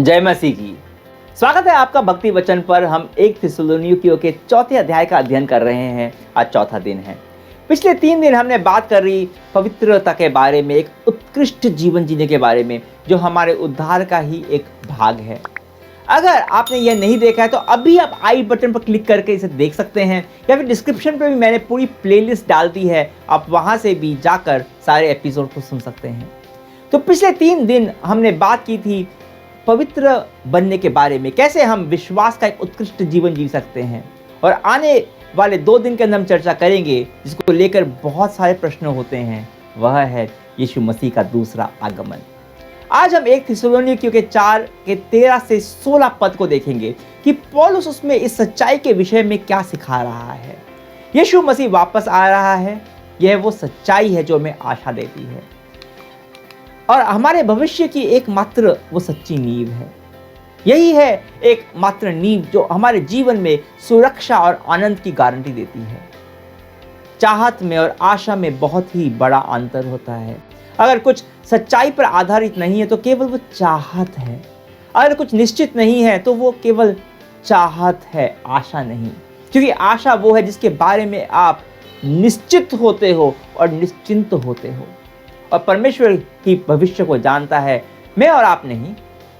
जय मसीह की। स्वागत है आपका भक्ति वचन पर। हम 1 थिस्सलुनीकियों के चौथे अध्याय का अध्ययन कर रहे हैं। आज चौथा दिन है। पिछले 3 दिन हमने बात कर रही पवित्रता के बारे में, एक उत्कृष्ट जीवन जीने के बारे में, जो हमारे उद्धार का ही एक भाग है। अगर आपने यह नहीं देखा है तो अभी आप आई बटन पर क्लिक करके इसे देख सकते हैं, या फिर डिस्क्रिप्शन पर भी मैंने पूरी प्लेलिस्ट डाल दी है, आप वहां से भी जाकर सारे एपिसोड को सुन सकते हैं। तो पिछले 3 दिन हमने बात की थी पवित्र बनने के बारे में, कैसे हम विश्वास का एक उत्कृष्ट जीवन जी सकते हैं। और आने वाले 2 दिन के अंदर हम चर्चा करेंगे जिसको लेकर बहुत सारे प्रश्न होते हैं, वह है यीशु मसीह का दूसरा आगमन। आज हम 1 थिस्सलुनीकियों के 4 के 13 से 16 पद को देखेंगे कि पौलुस उसमें इस सच्चाई के विषय में क्या सिखा रहा है। यीशु मसीह वापस आ रहा है, यह वो सच्चाई है जो हमें आशा देती है और हमारे भविष्य की एकमात्र वो सच्ची नींव है। यही है एकमात्र नींव जो हमारे जीवन में सुरक्षा और आनंद की गारंटी देती है। चाहत में और आशा में बहुत ही बड़ा अंतर होता है। अगर कुछ सच्चाई पर आधारित नहीं है तो केवल वो चाहत है, अगर कुछ निश्चित नहीं है तो वो केवल चाहत है, आशा नहीं। क्योंकि आशा वो है जिसके बारे में आप निश्चित होते हो और निश्चिंत होते हो, और परमेश्वर ही भविष्य को जानता है, मैं और आप नहीं,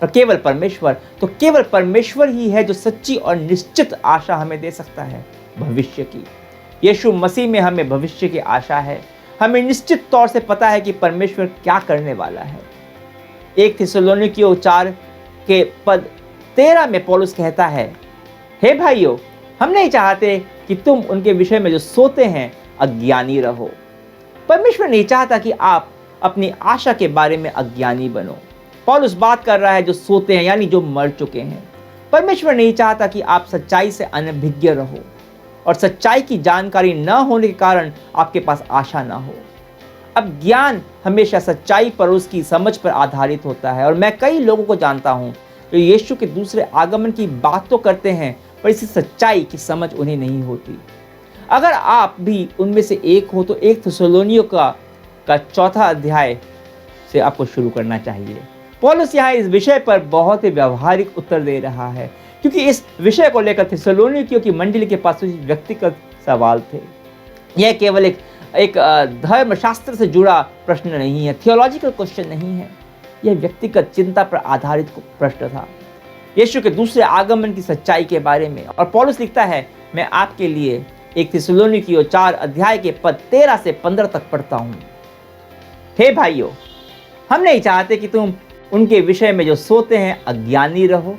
पर केवल परमेश्वर। तो केवल परमेश्वर ही है जो सच्ची और निश्चित आशा हमें दे सकता है भविष्य की। यीशु मसीह में हमें भविष्य की आशा है। हमें निश्चित तौर से पता है कि परमेश्वर क्या करने वाला है। 1 थिस्सलुनीकियों 4 के पद 13 में पौलुस कहता है, हे भाइयों, हम नहीं चाहते कि तुम उनके विषय में जो सोते हैं अज्ञानी रहो। परमेश्वर नहीं चाहता कि आप अपनी आशा के बारे में अज्ञानी बनो। पौलुस बात कर रहा है जो सोते हैं, यानी जो मर चुके हैं। परमेश्वर नहीं चाहता कि आप सच्चाई से अनभिज्ञ रहो और सच्चाई की जानकारी न होने के कारण आपके पास आशा न हो। अब ज्ञान हमेशा सच्चाई पर उसकी समझ पर आधारित होता है, और मैं कई लोगों को जानता हूं जो यीशु के दूसरे आगमन की बात तो करते हैं, पर इसी सच्चाई की समझ उन्हें नहीं होती। अगर आप भी उनमें से एक हो तो 1 थिस्सलुनीकियों का चौथा अध्याय से आपको शुरू करना चाहिए। पौलुस यहाँ इस विषय पर बहुत ही व्यवहारिक उत्तर दे रहा है, क्योंकि इस विषय को लेकर थिस्सलुनीकियों की मंडली के पास व्यक्तिगत सवाल थे। यह केवल एक धर्मशास्त्र से जुड़ा प्रश्न नहीं है, थियोलॉजिकल क्वेश्चन नहीं है। यह व्यक्तिगत चिंता पर आधारित प्रश्न था, यीशु के दूसरे आगमन की सच्चाई के बारे में। और पौलुस लिखता है, मैं आपके लिए 1 थिस्सलुनीकियों 4 अध्याय के पद 13 से 15 तक पढ़ता हूँ। हे भाइयों, हम नहीं चाहते कि तुम उनके विषय में जो सोते हैं अज्ञानी रहो।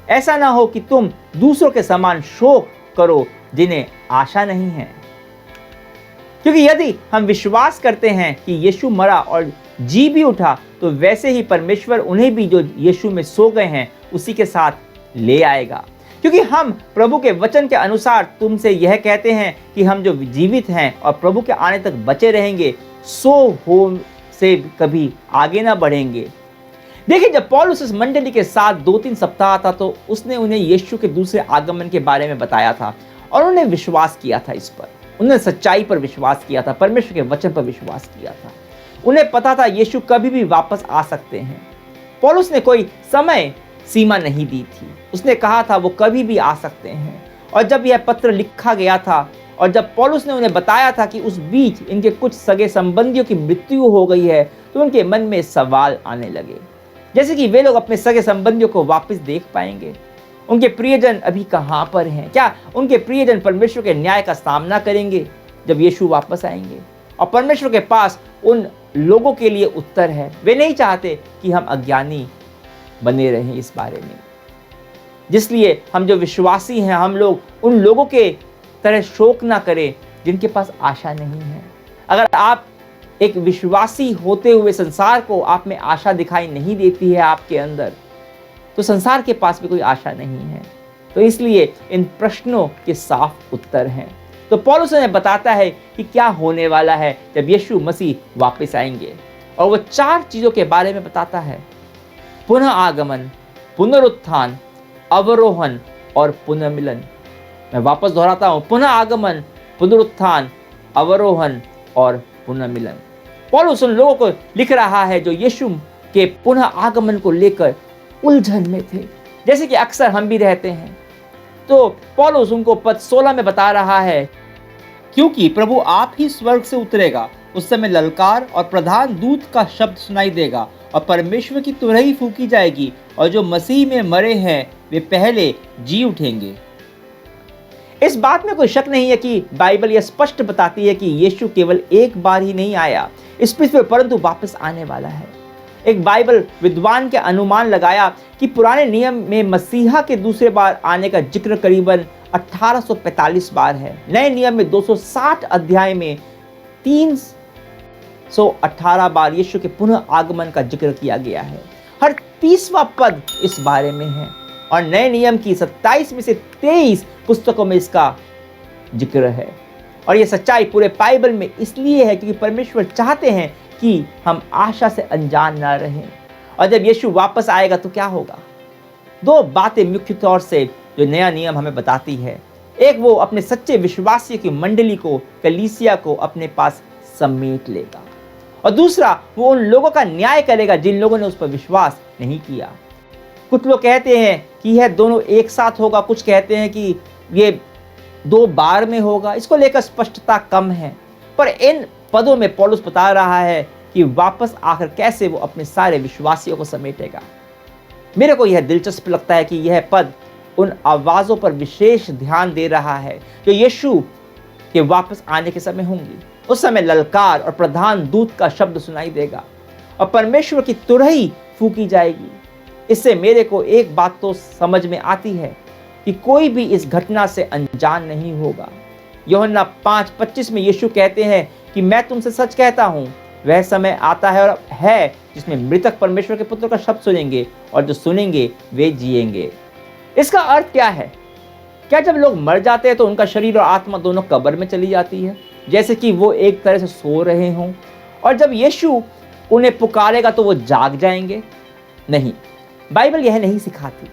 ऐसा ना हो कि तुम दूसरों के समान शोक करो जिन्हें आशा नहीं है। क्योंकि यदि हम विश्वास करते हैं कि यीशु मरा और जी भी उठा, तो वैसे ही परमेश्वर उन्हें भी जो यीशु में सो गए हैं उसी के साथ ले आएगा। क्योंकि हम प्रभु के वचन के अनुसार तुमसे यह कहते हैं कि हम जो जीवित हैं और प्रभु के आने तक बचे रहेंगे, सो हो से कभी आगे ना बढ़ेंगे। देखिए, जब पौलुस इस मंडली के साथ 2-3 सप्ताह था तो उसने उन्हें यीशु के दूसरे आगमन के बारे में बताया था, और उन्होंने विश्वास किया था इस पर। उन्होंने सच्चाई पर विश्वास किया था, परमेश्वर के वचन पर विश्वास किया था। उन्हें पता था यीशु कभी भी वापस आ सकते हैं। पौलुस ने कोई समय सीमा नहीं दी थी, उसने कहा था वो कभी भी आ सकते हैं। और जब यह पत्र लिखा गया था और जब पौलुस ने उन्हें बताया था कि उस बीच इनके कुछ सगे संबंधियों की मृत्यु हो गई है, तो उनके मन में सवाल आने लगे, जैसे कि वे लोग अपने सगे संबंधियों को वापस देख पाएंगे, उनके प्रियजन अभी कहाँ पर हैं, क्या उनके प्रियजन परमेश्वर के न्याय का सामना करेंगे जब यीशु वापस आएंगे। और परमेश्वर के पास उन लोगों के लिए उत्तर है। वे नहीं चाहते कि हम अज्ञानी बने रहें इस बारे में। जिसलिए हम जो विश्वासी हैं, हम लोग उन लोगों के तरह शोक ना करें जिनके पास आशा नहीं है। अगर आप एक विश्वासी होते हुए संसार को आप में आशा दिखाई नहीं देती है आपके अंदर, तो संसार के पास भी कोई आशा नहीं है। तो इसलिए इन प्रश्नों के साफ उत्तर हैं। तो पौलुस ने बताता है कि क्या होने वाला है जब यीशु मसीह वापस आएंगे, और वो 4 चीजों के बारे में बताता है: पुनः आगमन, पुनरुत्थान, अवरोहन और पुनर्मिलन। मैं वापस दोहराता हूं, पुनः आगमन, पुनरुत्थान, अवरोहन और पुनर्मिलन। पौलुस उन लोगों को लिख रहा है जो यीशु के पुनः आगमन को लेकर उलझन में थे, जैसे कि अक्सर हम भी रहते हैं। तो पौलुस उनको पद 16 में बता रहा है, क्योंकि प्रभु आप ही स्वर्ग से उतरेगा, उस समय ललकार और प्रधान दूत का शब्द सुनाई देगा और परमेश्वर की तुरही फूंकी जाएगी और जो मसीह में मरे हैं वे पहले जी उठेंगे। इस बात में कोई शक नहीं है कि बाइबल यह स्पष्ट बताती है कि यीशु केवल एक बार ही नहीं आया इस पृथ्वी पर, परंतु वापस आने वाला है। एक बाइबल विद्वान के अनुमान लगाया कि पुराने नियम में मसीहा के दूसरे बार आने का जिक्र करीबन 1845 बार है। नए नियम में 260 अध्याय में 318 बार यीशु के पुनः आगमन का जिक्र किया गया है। हर 30वां पद इस बारे में है और नए नियम की 27 में से 23 पुस्तकों में इसका जिक्र है। और यह सच्चाई पूरे बाइबल में इसलिए है क्योंकि परमेश्वर चाहते हैं कि हम आशा से अनजान ना रहें। और जब यीशु वापस आएगा तो क्या होगा? दो बातें मुख्य तौर से जो नया नियम हमें बताती है। एक, वो अपने सच्चे विश्वासियों की मंडली को, कलीसिया को अपने पास समेट लेगा, और दूसरा, वो उन लोगों का न्याय करेगा जिन लोगों ने उस पर विश्वास नहीं किया। कुछ लोग कहते हैं कि यह दोनों एक साथ होगा, कुछ कहते हैं कि ये 2 बार में होगा। इसको लेकर स्पष्टता कम है, पर इन पदों में पौलुस बता रहा है कि वापस आकर कैसे वो अपने सारे विश्वासियों को समेटेगा। मेरे को यह दिलचस्प लगता है कि यह पद उन आवाज़ों पर विशेष ध्यान दे रहा है जो यीशु के वापस आने के समय होंगी। उस समय ललकार और प्रधान दूत का शब्द सुनाई देगा और परमेश्वर की तुरही फूंकी जाएगी। इससे मेरे को एक बात तो समझ में आती है कि कोई भी इस घटना से अनजान नहीं होगा। यूहन्ना 5:25 में यीशु कहते हैं कि मैं तुमसे सच कहता हूं, वह समय आता है और है जिसमें मृतक परमेश्वर के पुत्र का शब्द सुनेंगे और जो सुनेंगे वे जिएंगे। इसका अर्थ क्या है? क्या जब लोग मर जाते हैं तो उनका शरीर और आत्मा दोनों कब्र में चली जाती है, जैसे कि वो एक तरह से सो रहे हों, और जब यीशु उन्हें पुकारेगा तो वो जाग जाएंगे? नहीं, बाइबल यह नहीं सिखाती।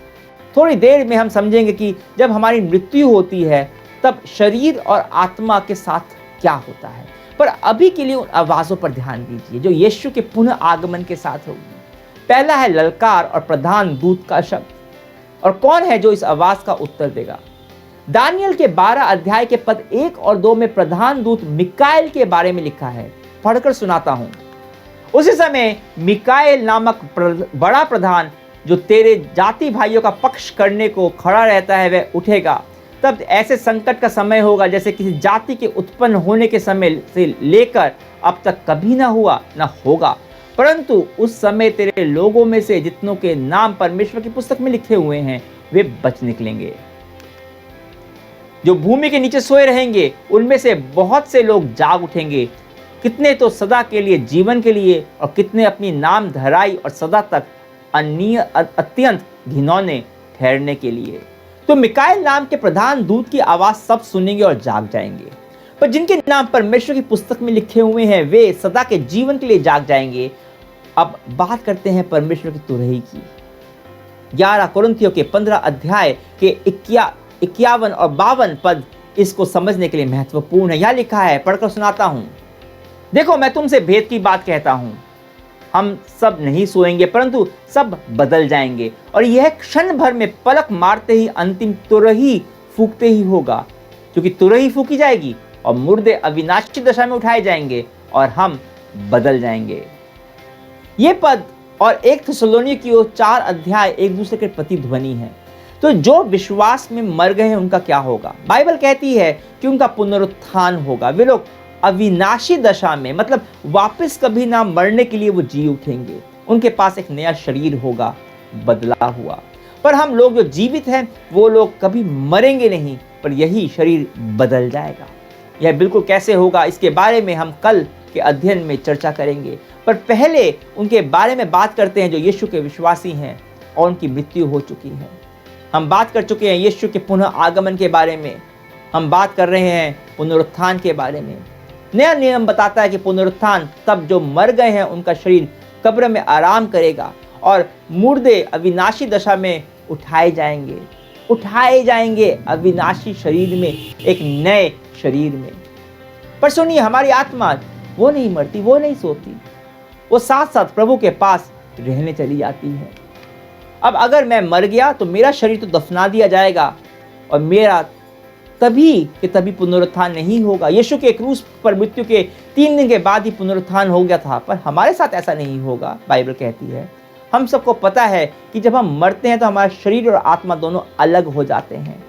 थोड़ी देर में हम समझेंगे कि जब हमारी मृत्यु होती है तब शरीर और आत्मा के साथ क्या होता है, पर अभी के लिए उन आवाज़ों पर ध्यान दीजिए जो यीशु के पुनः आगमन के साथ होगी। पहला है ललकार और प्रधान दूत का शब्द। और कौन है जो इस आवाज़ का उत्तर देगा? दानियल के 12 अध्याय के पद 1 और 2 में प्रधान दूत मिकाएल के बारे में लिखा है। पढ़कर सुनाता हूं। उसी समय मिकाएल नामक बड़ा प्रधान जो तेरे जाति भाइयों का पक्ष करने को खड़ा रहता है वह उठेगा। तब ऐसे संकट का समय होगा जैसे किसी जाति के उत्पन्न होने के समय से लेकर अब तक कभी ना हुआ ना होगा, परंतु उस समय तेरे लोगों में से जितनों के नाम परमेश्वर की पुस्तक में लिखे हुए हैं वे बच निकलेंगे। जो भूमि के नीचे सोए रहेंगे उनमें से बहुत से लोग जाग उठेंगे, कितने तो सदा के लिए जीवन के लिए और कितने अपनी नाम धराई और सदा तक अत्यंत घिनौने ठहरने के लिए। तो मिकाएल नाम के प्रधान दूत की आवाज सब सुनेंगे और जाग जाएंगे, पर जिनके नाम परमेश्वर की पुस्तक में लिखे हुए हैं वे सदा के जीवन के लिए जाग जाएंगे। अब बात करते हैं परमेश्वर की तुरही की। 11 कुरिन्थियों के 15 अध्याय के 51 और 52 पद इसको समझने के लिए महत्वपूर्ण है। यह लिखा है, पढ़कर सुनाता हूं। देखो, मैं तुमसे भेद की बात कहता हूं, हम सब नहीं सोएंगे परंतु सब बदल जाएंगे, और यह क्षण भर में पलक मारते ही अंतिम तुरही फूंकते ही होगा, क्योंकि तुरही फूंकी जाएगी और मुर्दे अविनाशी दशा में उठाए जाएंगे और हम बदल जाएंगे। ये पद और 1 थिस्सलुनीकियों 4 अध्याय एक दूसरे के प्रतिध्वनि है। तो जो विश्वास में मर गए हैं उनका क्या होगा? बाइबल कहती है कि उनका पुनरुत्थान होगा। वे लोग अविनाशी दशा में, मतलब वापस कभी ना मरने के लिए वो जी उठेंगे। उनके पास एक नया शरीर होगा, बदला हुआ। पर हम लोग जो जीवित हैं वो लोग कभी मरेंगे नहीं, पर यही शरीर बदल जाएगा। यह बिल्कुल कैसे होगा इसके बारे में हम कल के अध्ययन में चर्चा करेंगे, पर पहले उनके बारे में बात करते हैं जो यीशु के विश्वासी हैं और उनकी मृत्यु हो चुकी है। हम बात कर चुके हैं यीशु के पुनः आगमन के बारे में, हम बात कर रहे हैं पुनरुत्थान के बारे में। नया नियम बताता है कि पुनरुत्थान तब जो मर गए हैं उनका शरीर कब्र में आराम करेगा और मुर्दे अविनाशी दशा में उठाए जाएंगे अविनाशी शरीर में, एक नए शरीर में। पर सुनिए, हमारी आत्मा वो नहीं मरती, वो नहीं सोती, वो साथ साथ प्रभु के पास रहने चली जाती है। अब अगर मैं मर गया तो मेरा शरीर तो दफना दिया जाएगा और मेरा तभी कि तभी पुनरुत्थान नहीं होगा। यीशु के क्रूस पर मृत्यु के 3 दिन के बाद ही पुनरुत्थान हो गया था, पर हमारे साथ ऐसा नहीं होगा। बाइबल कहती है, हम सबको पता है कि जब हम मरते हैं तो हमारा शरीर और आत्मा दोनों अलग हो जाते हैं।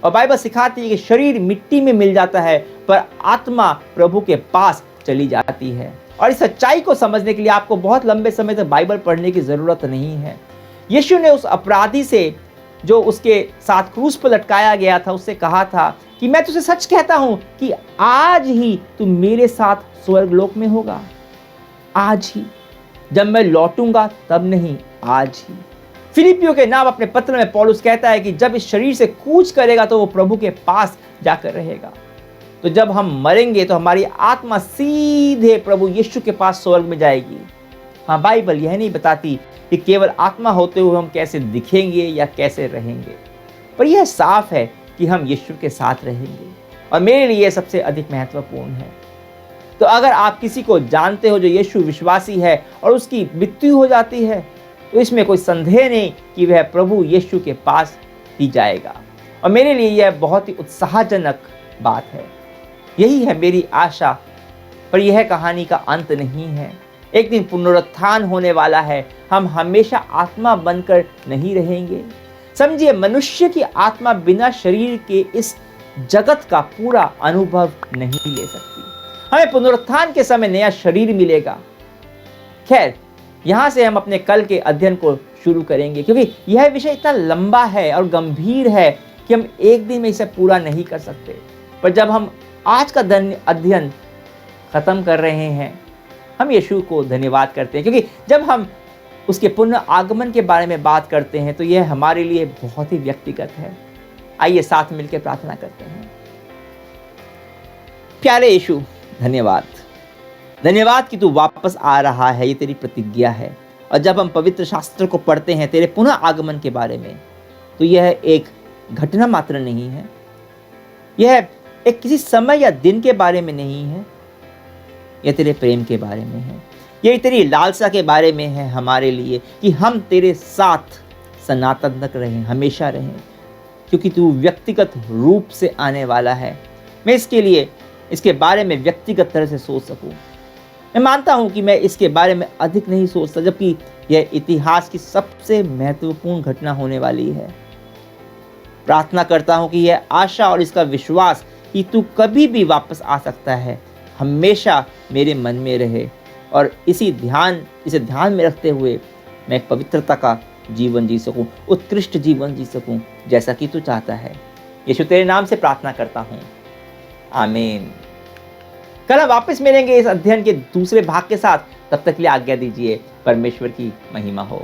और बाइबल सिखाती है कि शरीर मिट्टी में मिल जाता है पर आत्मा प्रभु के पास चली जाती है। और इस सच्चाई को समझने के लिए आपको बहुत लंबे समय तक बाइबल पढ़ने की जरूरत नहीं है। यीशु ने उस अपराधी से जो उसके साथ क्रूस पर लटकाया गया था उससे कहा था कि मैं तुझे सच कहता हूं कि आज ही तू मेरे साथ स्वर्गलोक में होगा। आज ही, जब मैं लौटूंगा तब नहीं, आज ही। फिलिपियों के नाम अपने पत्र में पौलुस कहता है कि जब इस शरीर से कूच करेगा तो वो प्रभु के पास जाकर रहेगा। तो जब हम मरेंगे तो हमारी आत्मा सीधे प्रभु यीशु के पास स्वर्ग में जाएगी। हाँ, बाइबल यह नहीं बताती कि केवल आत्मा होते हुए हम कैसे दिखेंगे या कैसे रहेंगे, पर यह साफ है कि हम यीशु के साथ रहेंगे। और मेरे लिए सबसे अधिक महत्वपूर्ण है। तो अगर आप किसी को जानते हो जो यीशु विश्वासी है और उसकी मृत्यु हो जाती है, तो इसमें कोई संदेह नहीं कि वह प्रभु यीशु के पास ही जाएगा। और मेरे लिए यह बहुत ही उत्साहजनक बात है। यही है मेरी आशा। पर यह कहानी का अंत नहीं है। एक दिन पुनरुत्थान होने वाला है। हम हमेशा आत्मा बनकर नहीं रहेंगे। समझिए, मनुष्य की आत्मा बिना शरीर के इस जगत का पूरा अनुभव नहीं ले सकती। हमें पुनरुत्थान के समय नया शरीर मिलेगा। खैर, यहां से हम अपने कल के अध्ययन को शुरू करेंगे, क्योंकि यह विषय इतना लंबा है और गंभीर है कि हम एक दिन में इसे पूरा नहीं कर सकते। पर जब हम आज का अध्ययन खत्म कर रहे हैं, हम यीशु को धन्यवाद करते हैं, क्योंकि जब हम उसके पुनः आगमन के बारे में बात करते हैं तो यह हमारे लिए बहुत ही व्यक्तिगत है। आइए साथ मिलकर प्रार्थना करते हैं। प्यारे यीशु, धन्यवाद कि तू वापस आ रहा है। ये तेरी प्रतिज्ञा है। और जब हम पवित्र शास्त्र को पढ़ते हैं तेरे पुनः आगमन के बारे में, तो यह एक घटना मात्र नहीं है। यह एक किसी समय या दिन के बारे में नहीं है। यह तेरे प्रेम के बारे में है। यह तेरी लालसा के बारे में है हमारे लिए कि हम तेरे साथ सनातन तक रहें, हमेशा रहें, क्योंकि तू व्यक्तिगत रूप से आने वाला है। मैं इसके बारे में व्यक्तिगत तरह से सोच सकूं। मैं मानता हूं कि मैं इसके बारे में अधिक नहीं सोचता, जबकि यह इतिहास की सबसे महत्वपूर्ण घटना होने वाली है। प्रार्थना करता हूं कि यह आशा और इसका विश्वास कि तू कभी भी वापस आ सकता है हमेशा मेरे मन में रहे, और इसे ध्यान में रखते हुए मैं एक पवित्रता का जीवन जी सकूं, उत्कृष्ट जीवन जी सकूं, जैसा कि तू चाहता है। यीशु तेरे नाम से प्रार्थना करता हूं, आमीन। कल हम वापस मिलेंगे इस अध्ययन के दूसरे भाग के साथ। तब तक के लिए आज्ञा दीजिए। परमेश्वर की महिमा हो।